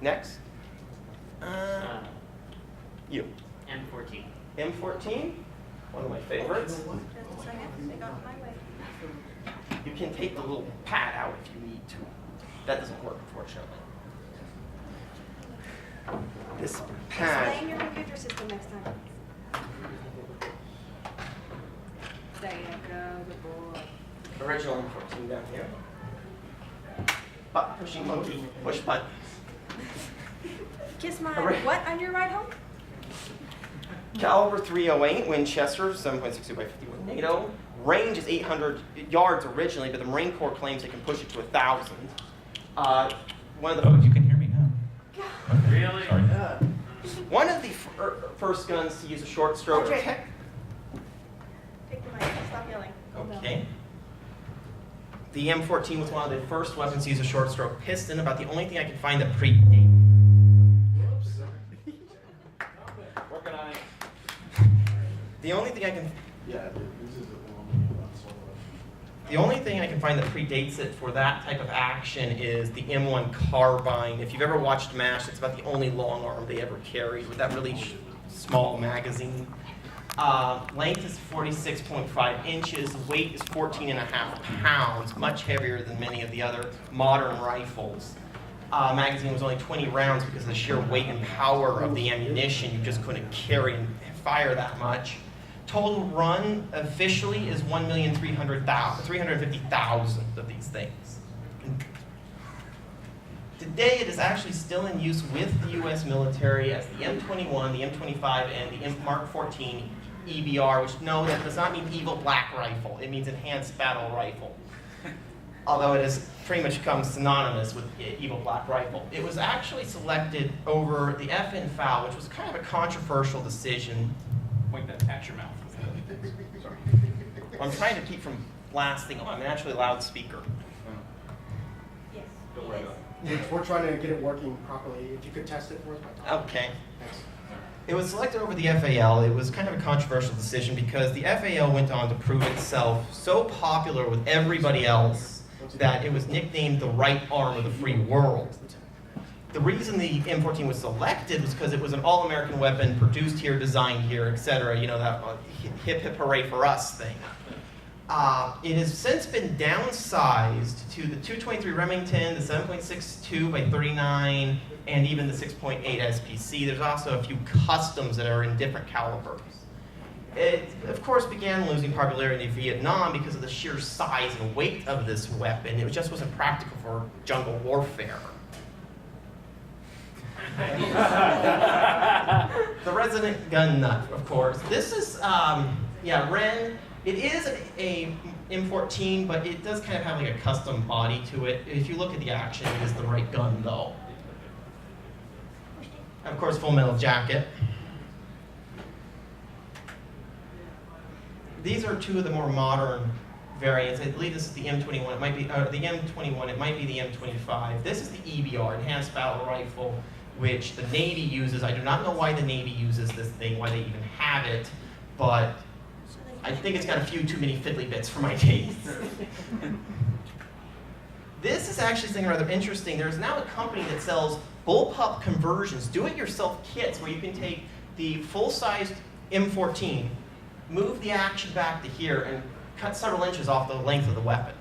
Next. You. M14. M14, one of my favorites. Just a second, they got in my way. You can take the little pad out if you need to. That doesn't work, unfortunately. This pad. Explain your computer system next time. There you go, good boy. Original M14 down here. Button pushing monkey, push button. Kiss my Alright. what on your ride home? Caliber 308 Winchester, 7.62 by 51 NATO. Range is 800 yards originally, but the Marine Corps claims they can push it to 1,000. One of the You can hear me now. Really? Sorry. one of the first guns to use a short stroke. Audrey. Take the mic, stop yelling. Calm down. Okay. The M14 was one of the first weapons to use a short stroke piston. About the only thing I can find that predates. Working on it. The only thing I can. Yeah, this is the one. The only thing I can find that predates it for that type of action is the M1 carbine. If you've ever watched MASH, it's about the only long arm they ever carried with that really small magazine. Length is 46.5 inches. Weight is 14.5 pounds, much heavier than many of the other modern rifles. Magazine was only 20 rounds because of the sheer weight and power of the ammunition. You just couldn't carry and fire that much. Total run officially is 350,000 of these things. Today it is actually still in use with the U.S. military as the M21, the M25, and the Mark 14 EBR, which no, that does not mean evil black rifle. It means enhanced battle rifle. Although it has pretty much become synonymous with evil black rifle. It was actually selected over the FN FAL, which was kind of a controversial decision. Point that at your mouth. Sorry. I'm trying to keep from blasting. Oh, I'm actually a loudspeaker. Yes. Don't worry about it. We're trying to get it working properly. If you could test it for us. Okay. Thanks. It was selected over the FAL. It was kind of a controversial decision because the FAL went on to prove itself so popular with everybody else that it was nicknamed the right arm of the free world. The reason the M14 was selected was because it was an all-American weapon, produced here, designed here, etc. You know, that hip hip hooray for us thing. It has since been downsized to the 223 Remington, the 7.62 by 39, and even the 6.8 SPC. There's also a few customs that are in different calibers. It, of course, began losing popularity in Vietnam because of the sheer size and weight of this weapon. It just wasn't practical for jungle warfare. The resident gun nut, of course. This is, Ren. It is a M14, but it does kind of have like a custom body to it. If you look at the action, it is the right gun, though. Of course, full metal jacket. These are two of the more modern variants. I believe this is the M21. It might be the M21. It might be the M25. This is the EBR, Enhanced Battle Rifle, which the Navy uses. I do not know why the Navy uses this thing, why they even have it, but I think it's got a few too many fiddly bits for my taste. This is actually something rather interesting. There's now a company that sells bullpup conversions, do-it-yourself kits where you can take the full-sized M14, move the action back to here, and cut several inches off the length of the weapon.